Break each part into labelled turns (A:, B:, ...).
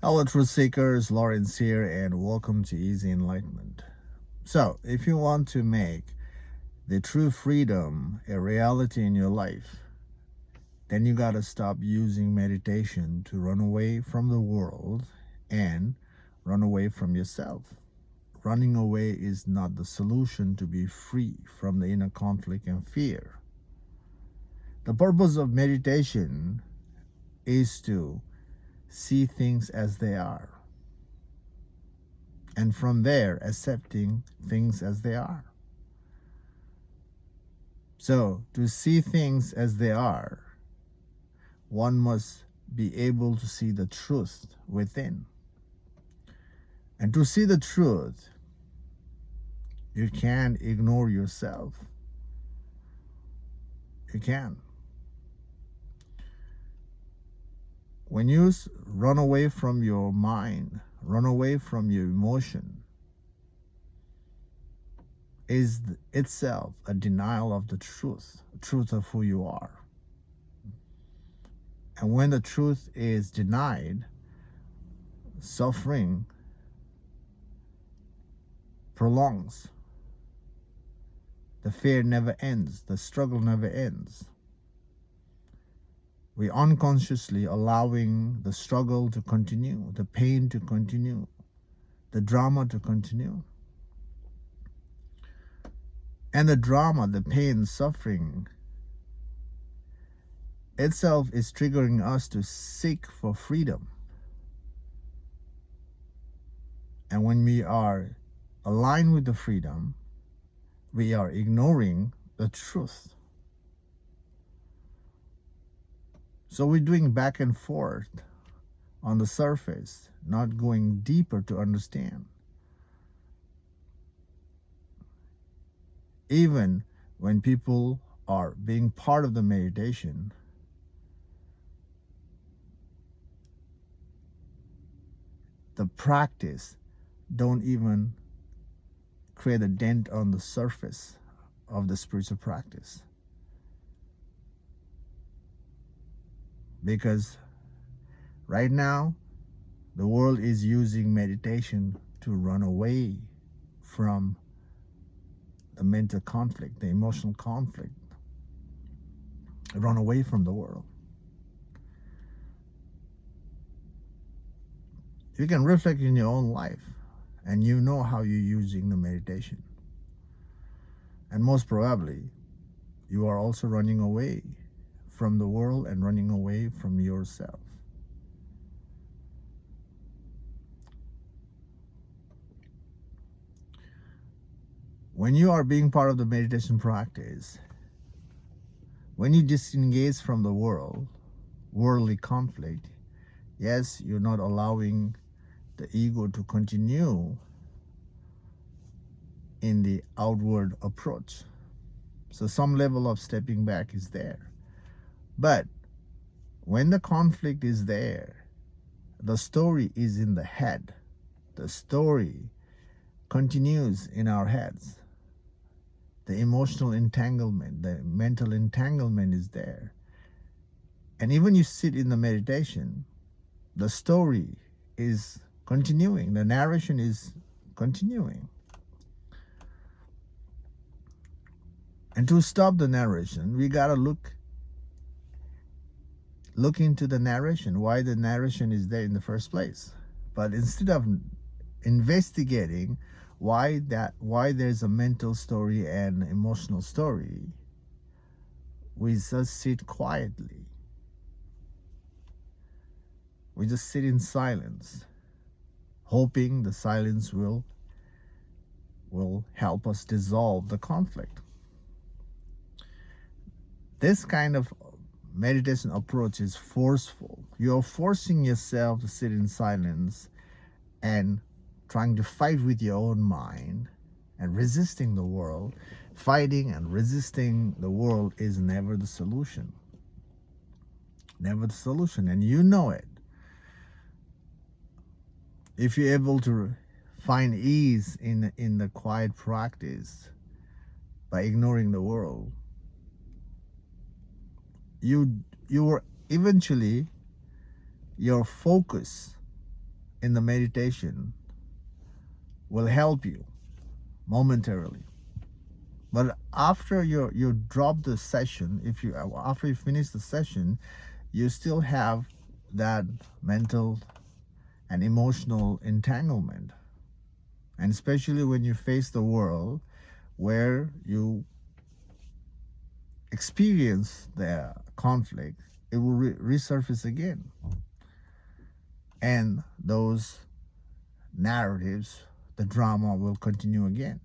A: Hello, truth seekers. Lawrence here, and welcome to Easy Enlightenment. So, if you want to make the true freedom a reality in your life, then you got to stop using meditation to run away from the world and run away from yourself. Running away is not the solution to be free from the inner conflict and fear. The purpose of meditation is to see things as they are, and from there accepting things as they are. So, to see things as they are, one must be able to see the truth within. And to see the truth, you can't ignore yourself. You can. When you run away from your mind, run away from your emotion, is itself a denial of the truth of who you are. And when the truth is denied, suffering prolongs. The fear never ends. The struggle never ends. We unconsciously allowing the struggle to continue, the pain to continue, the drama to continue. And the drama, the pain, suffering itself is triggering us to seek for freedom. And when we are aligned with the freedom, we are ignoring the truth. So we're doing back and forth on the surface, not going deeper to understand. Even when people are being part of the meditation, the practice don't even create a dent on the surface of the spiritual practice. Because right now, the world is using meditation to run away from the mental conflict, the emotional conflict, run away from the world. You can reflect in your own life, and you know how you're using the meditation. And most probably, you are also running away from the world and running away from yourself. When you are being part of the meditation practice, when you disengage from the world, worldly conflict, yes, you're not allowing the ego to continue in the outward approach. So some level of stepping back is there. But when the conflict is there, the story is in the head. The story continues in our heads. The emotional entanglement, the mental entanglement is there. And even you sit in the meditation, the story is continuing. The narration is continuing. And to stop the narration, we gotta look into the narration, why the narration is there in the first place. But instead of investigating why there's a mental story and emotional story, we just sit quietly. We just sit in silence, hoping the silence will help us dissolve the conflict. This kind of meditation approach is forceful. You're forcing yourself to sit in silence and trying to fight with your own mind and resisting the world. Fighting and resisting the world is never the solution. Never the solution, and you know it. If you're able to find ease in the quiet practice by ignoring the world, you are eventually, your focus in the meditation will help you momentarily. But after you drop the session, after you finish the session, you still have that mental and emotional entanglement. And especially when you face the world where you experience the conflict, it will resurface again. And those narratives, the drama will continue again.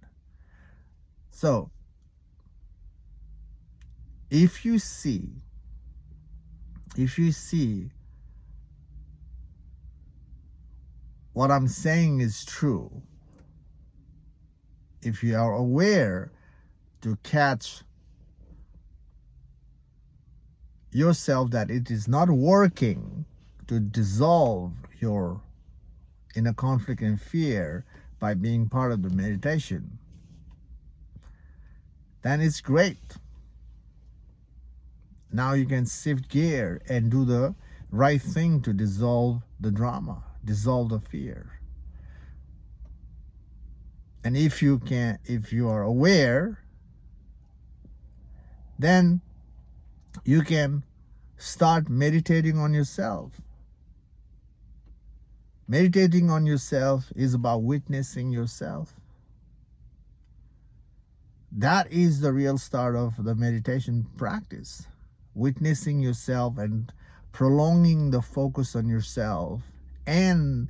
A: So, if you see what I'm saying is true, if you are aware to catch yourself that it is not working to dissolve your inner conflict and fear by being part of the meditation, then it's great. Now you can shift gear and do the right thing to dissolve the drama, dissolve the fear. And if you are aware, then you can start meditating on yourself. Meditating on yourself is about witnessing yourself. That is the real start of the meditation practice. Witnessing yourself and prolonging the focus on yourself and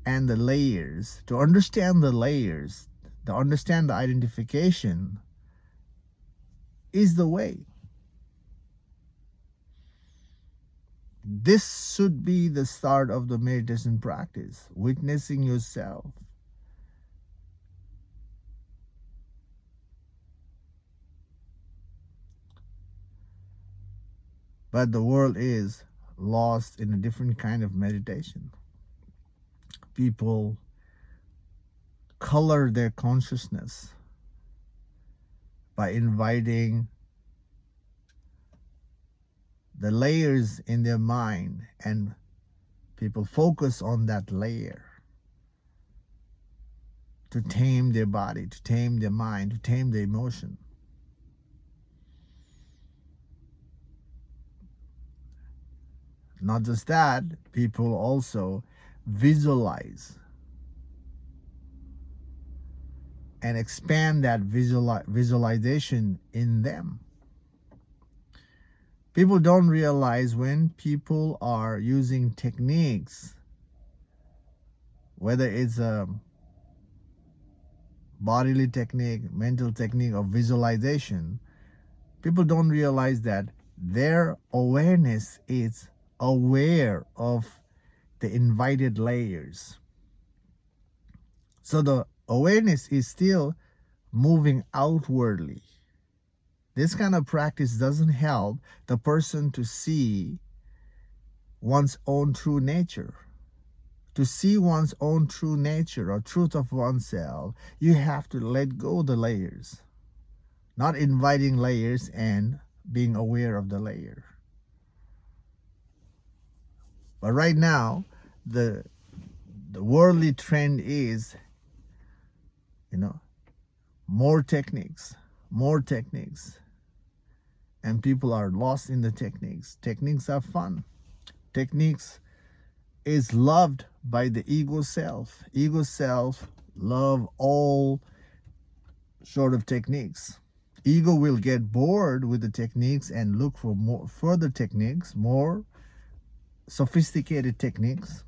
A: the layers. To understand the layers, to understand the identification is the way. This should be the start of the meditation practice, witnessing yourself. But the world is lost in a different kind of meditation. People color their consciousness by inviting the layers in their mind, and people focus on that layer to tame their body, to tame their mind, to tame their emotion. Not just that, people also visualize and expand that visualization in them. People don't realize when people are using techniques, whether it's a bodily technique, mental technique, or visualization, people don't realize that their awareness is aware of the invited layers. So the awareness is still moving outwardly. This kind of practice doesn't help the person to see one's own true nature. To see one's own true nature or truth of oneself, you have to let go the layers. Not inviting layers and being aware of the layer. But right now, the worldly trend is, more techniques. And people are lost in the techniques. Techniques are fun. Techniques is loved by the ego self. Ego self love all sort of techniques. Ego will get bored with the techniques and look for more further techniques, more sophisticated techniques,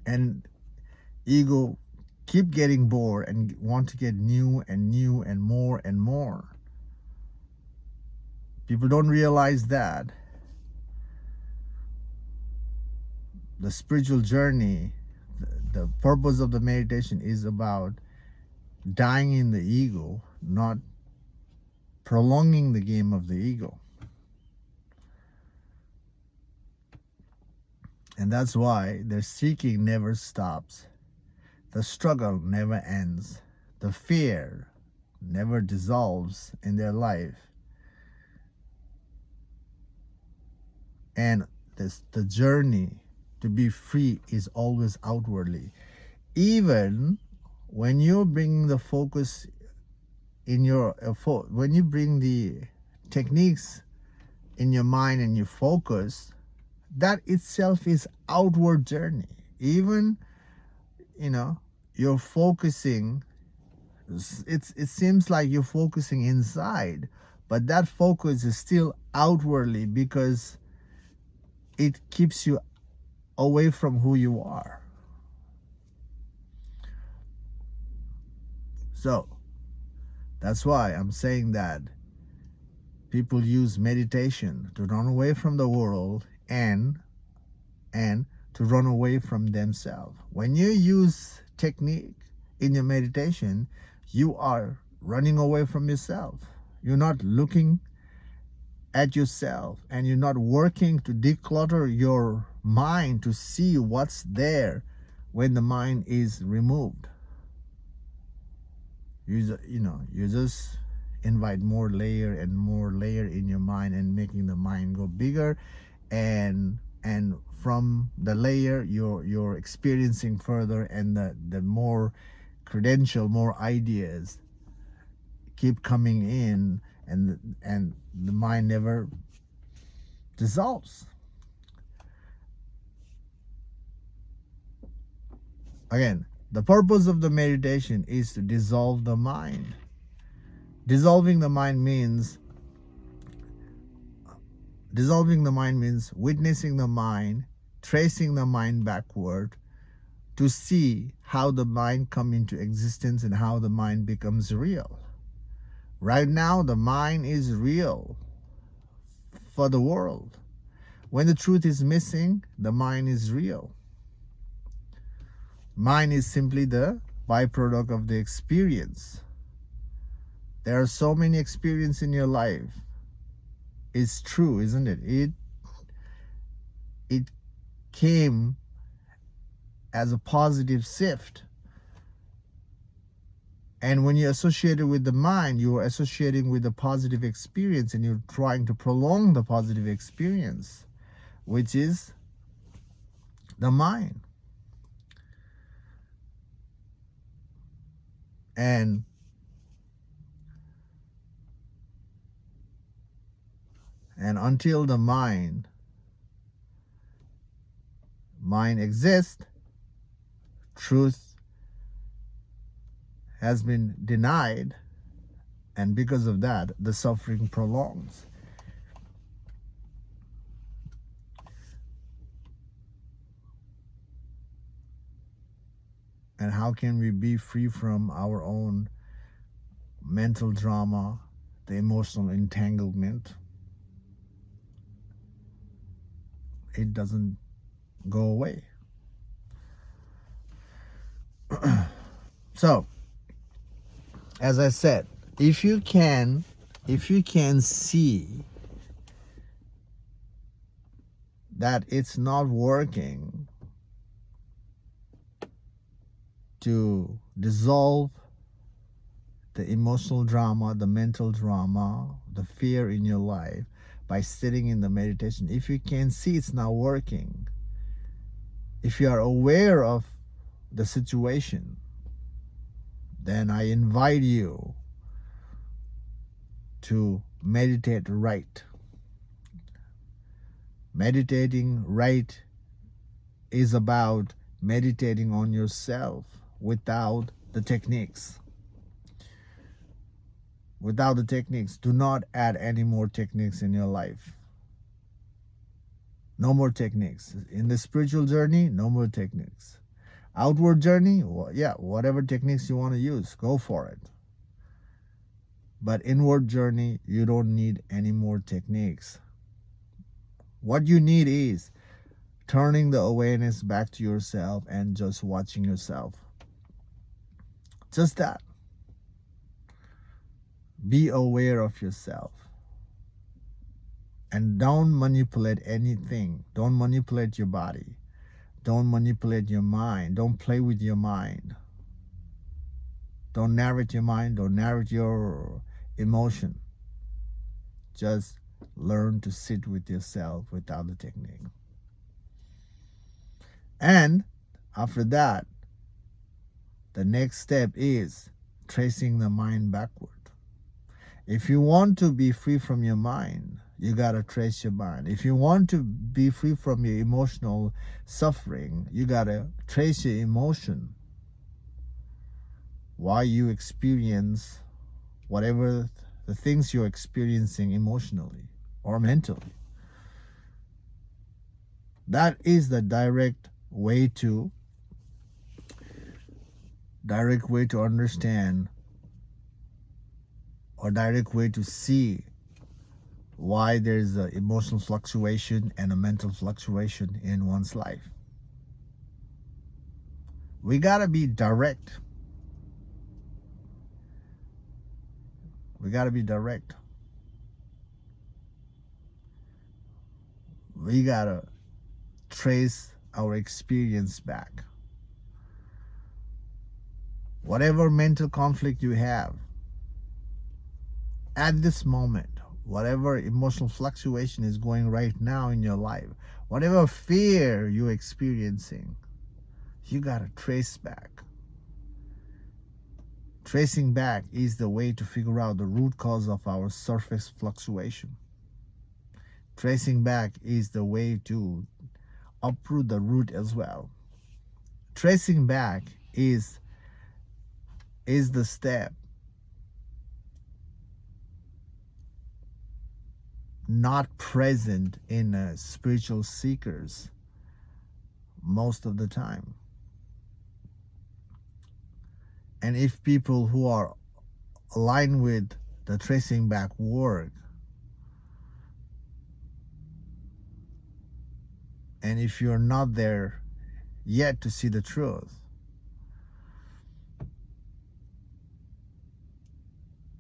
A: and ego keep getting bored and want to get new and more and more. People don't realize that the spiritual journey, the purpose of the meditation is about dying in the ego, not prolonging the game of the ego. And that's why their seeking never stops. The struggle never ends. The fear never dissolves in their life. And the journey to be free is always outwardly. Even when you bring the focus in your when you bring the techniques in your mind and you focus, that itself is outward journey. Even you're focusing, it seems like you're focusing inside, but that focus is still outwardly because it keeps you away from who you are. So that's why I'm saying that people use meditation to run away from the world and to run away from themselves. When you use technique in your meditation, you are running away from yourself. You're not looking at yourself, and you're not working to declutter your mind to see what's there when the mind is removed. You just invite more layer and more layer in your mind and making the mind go bigger, and from the layer you're experiencing further, and the more credential, more ideas keep coming in, and the mind never dissolves. Again, the purpose of the meditation is to dissolve the mind. Dissolving the mind means witnessing the mind, tracing the mind backward to see how the mind comes into existence and how the mind becomes real. Right now, the mind is real for the world. When the truth is missing, the mind is real. Mind is simply the byproduct of the experience. There are so many experiences in your life. It's true, isn't it? It came as a positive shift. And when you're associated with the mind, you are associating with the positive experience, and you're trying to prolong the positive experience, which is the mind. And until the mind exists, truth has been denied, and because of that, the suffering prolongs. And how can we be free from our own mental drama, the emotional entanglement? It doesn't go away. So, as I said, if you can see that it's not working to dissolve the emotional drama, the mental drama, the fear in your life by sitting in the meditation, if you can see it's not working, if you are aware of the situation, then I invite you to meditate right. Meditating right is about meditating on yourself without the techniques. Without the techniques, do not add any more techniques in your life. No more techniques. In the spiritual journey, no more techniques. Outward journey, whatever techniques you want to use, go for it. But inward journey, you don't need any more techniques. What you need is turning the awareness back to yourself and just watching yourself. Just that. Be aware of yourself. And don't manipulate anything. Don't manipulate your body. Don't manipulate your mind. Don't play with your mind. Don't narrate your mind. Don't narrate your emotion. Just learn to sit with yourself without the technique. And after that, the next step is tracing the mind backward. If you want to be free from your mind, you got to trace your mind. If you want to be free from your emotional suffering, you got to trace your emotion. Why you experience whatever the things you're experiencing emotionally or mentally. That is the direct way to understand, or direct way to see why there's an emotional fluctuation and a mental fluctuation in one's life. We gotta be direct. We gotta be direct. We gotta trace our experience back. Whatever mental conflict you have at this moment, whatever emotional fluctuation is going right now in your life, whatever fear you're experiencing, you gotta trace back. Tracing back is the way to figure out the root cause of our surface fluctuation. Tracing back is the way to uproot the root as well. Tracing back is the step not present in spiritual seekers most of the time. And if people who are aligned with the tracing back work, and if you're not there yet to see the truth,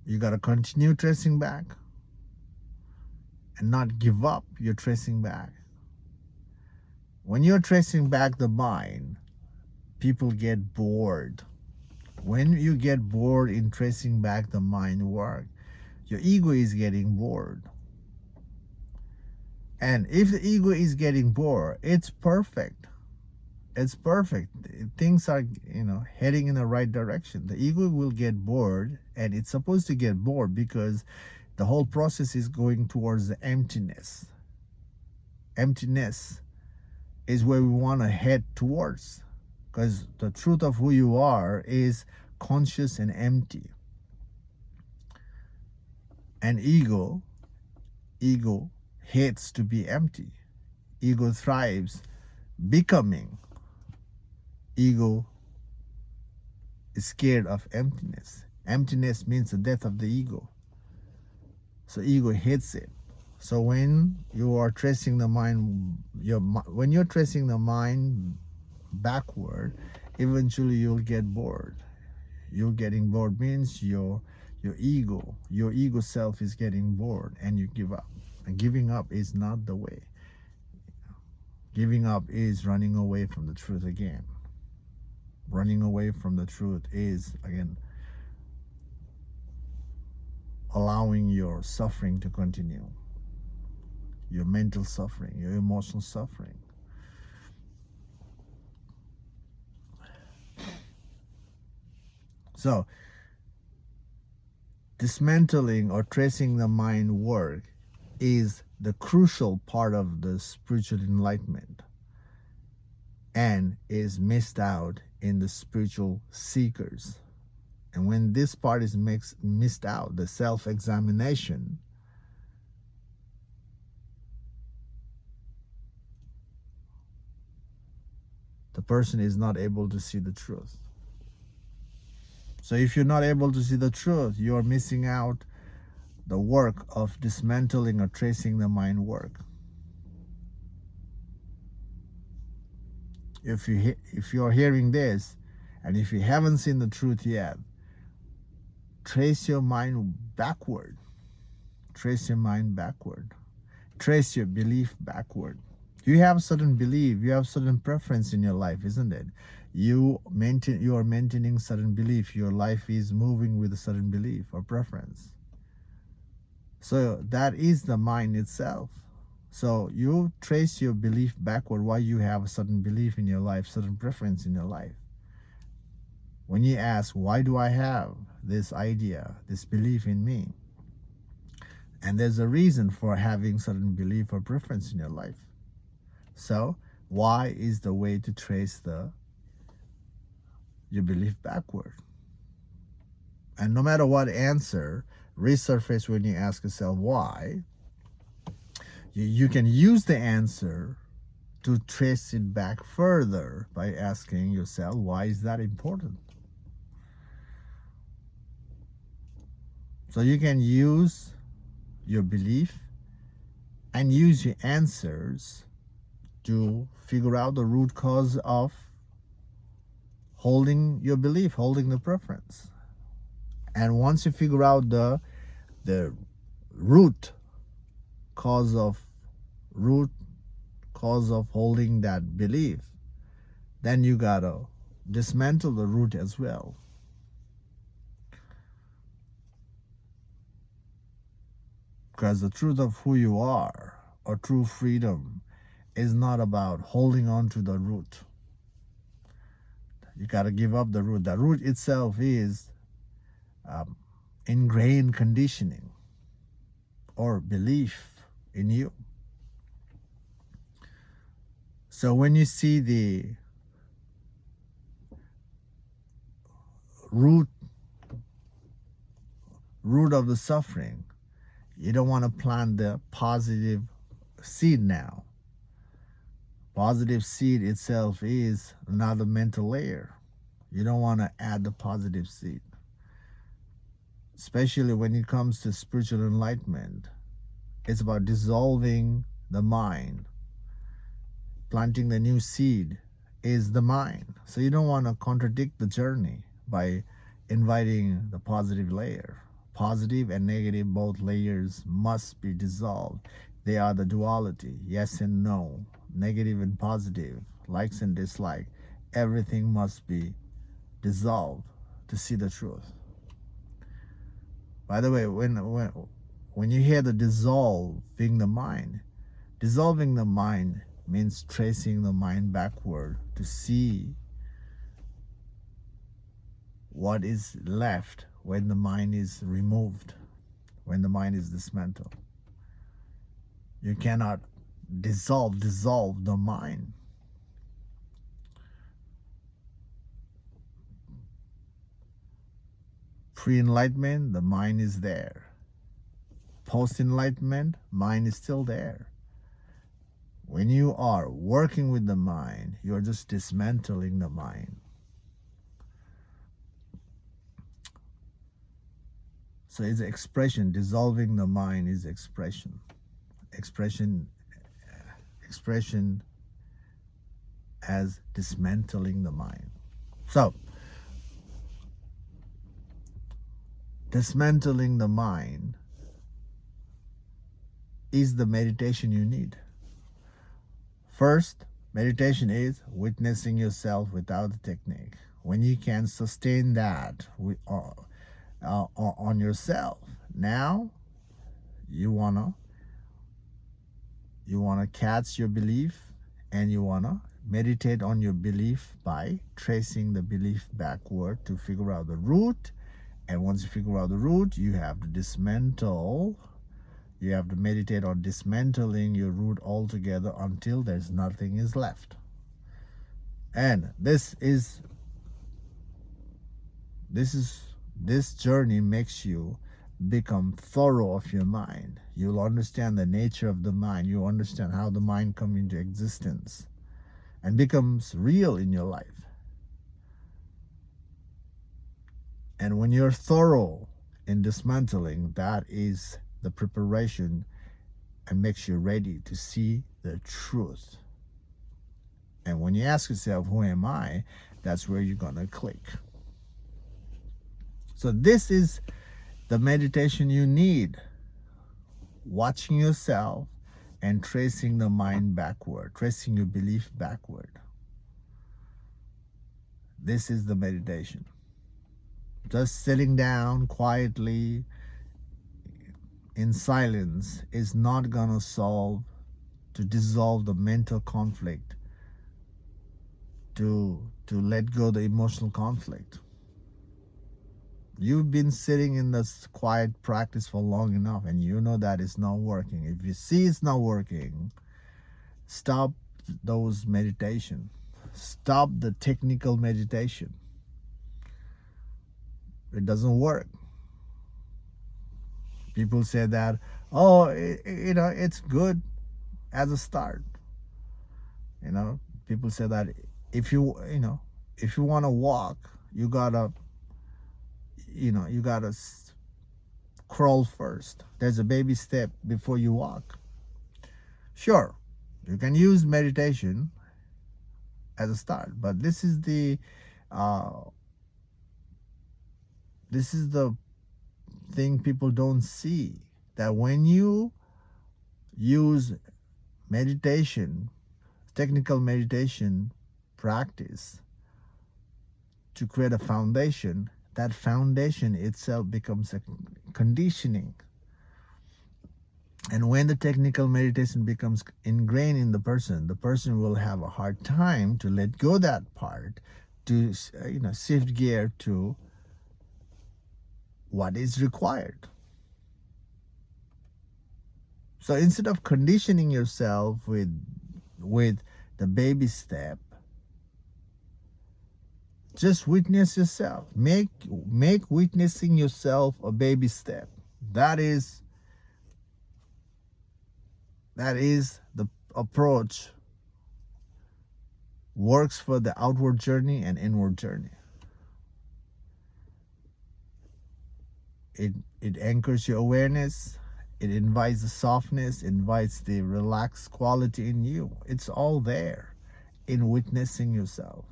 A: you got to continue tracing back and not give up your tracing back. When you're tracing back the mind, people get bored. When you get bored in tracing back the mind work, your ego is getting bored. And if the ego is getting bored, it's perfect. It's perfect. Things are, heading in the right direction. The ego will get bored, and it's supposed to get bored because the whole process is going towards the emptiness. Emptiness is where we want to head towards, because the truth of who you are is conscious and empty. And ego hates to be empty. Ego thrives becoming. Ego is scared of emptiness. Emptiness means the death of the ego. So ego hates it. So when you are tracing the mind, when you're tracing the mind backward, eventually you'll get bored. You're getting bored means your ego self is getting bored, and you give up. And giving up is not the way. Giving up is running away from the truth again. Running away from the truth is, again, allowing your suffering to continue. Your mental suffering, your emotional suffering. So, dismantling or tracing the mind work is the crucial part of the spiritual enlightenment, and is missed out in the spiritual seekers. And when this part is missed out, the self-examination, the person is not able to see the truth. So if you're not able to see the truth, you're missing out the work of dismantling or tracing the mind work. If you're hearing this, and if you haven't seen the truth yet, trace your mind backward. Trace your mind backward. Trace your belief backward. You have certain belief, you have certain preference in your life, isn't it? You are maintaining certain belief. Your life is moving with a certain belief or preference. So that is the mind itself. So you trace your belief backward, why you have a certain belief in your life, certain preference in your life. When you ask, why do I have this idea, this belief in me? And there's a reason for having certain belief or preference in your life. So why is the way to trace your belief backward. And no matter what answer resurface when you ask yourself why, you can use the answer to trace it back further by asking yourself, why is that important? So you can use your belief and use your answers to figure out the root cause of holding your belief, holding the preference. And once you figure out the root cause of holding that belief, then you gotta dismantle the root as well. Because the truth of who you are, or true freedom, is not about holding on to the root. You gotta give up the root. The root itself is ingrained conditioning or belief in you. So when you see the root of the suffering, you don't want to plant the positive seed now. Positive seed itself is another mental layer. You don't want to add the positive seed. Especially when it comes to spiritual enlightenment, it's about dissolving the mind. Planting the new seed is the mind. So you don't want to contradict the journey by inviting the positive layer. Positive and negative, both layers must be dissolved. They are the duality, yes and no, negative and positive, likes and dislike. Everything must be dissolved to see the truth. By the way, when you hear the dissolving the mind means tracing the mind backward to see what is left when the mind is removed, when the mind is dismantled. You cannot dissolve the mind. Pre-enlightenment, the mind is there. Post-enlightenment, mind is still there. When you are working with the mind, you are just dismantling the mind. So it's expression. Dissolving the mind is expression. Expression as dismantling the mind. So dismantling the mind is the meditation you need. First, meditation is witnessing yourself without the technique. When you can sustain that on yourself, now you wanna catch your belief and you wanna meditate on your belief by tracing the belief backward to figure out the root. And once you figure out the root, you have to dismantle. You have to meditate on dismantling your root altogether until there's nothing is left. And this journey makes you become thorough of your mind. You'll understand the nature of the mind. You understand how the mind comes into existence and becomes real in your life. And when you're thorough in dismantling, that is the preparation and makes you ready to see the truth. And when you ask yourself, who am I? That's where you're going to click. So this is the meditation you need. Watching yourself and tracing the mind backward, tracing your belief backward. This is the meditation. Just sitting down quietly in silence is not going to solve to dissolve the mental conflict, to let go the emotional conflict. You've been sitting in this quiet practice for long enough, and you know that it's not working. If you see it's not working, stop those meditation. Stop the technical meditation. It doesn't work. People say that, oh, it's good as a start. People say that if you want to walk, you gotta crawl first. There's a baby step before you walk. Sure, you can use meditation as a start, but this is the thing people don't see, that when you use meditation, technical meditation practice to create a foundation, that foundation itself becomes a conditioning. And when the technical meditation becomes ingrained in the person will have a hard time to let go that part, to shift gear to what is required. So instead of conditioning yourself with the baby step, just witness yourself. Make witnessing yourself a baby step. That is the approach. Works for the outward journey and inward journey. It anchors your awareness. It invites the softness, invites the relaxed quality in you. It's all there in witnessing yourself.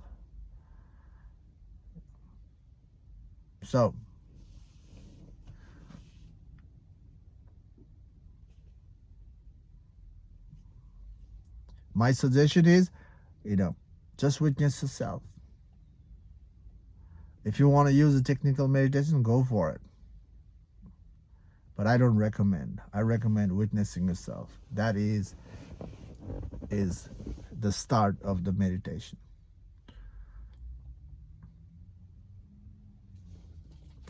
A: So, my suggestion is, just witness yourself. If you want to use a technical meditation, go for it. But I don't recommend. I recommend witnessing yourself. That is the start of the meditation.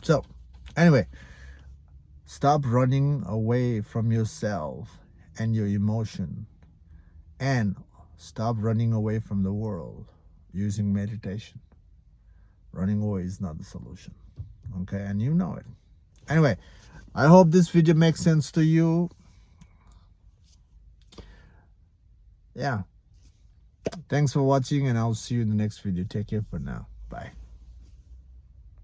A: So, anyway, stop running away from yourself and your emotion, and stop running away from the world using meditation. Running away is not the solution. Okay, and you know it. Anyway, I hope this video makes sense to you. Yeah. Thanks for watching, and I'll see you in the next video. Take care for now. Bye.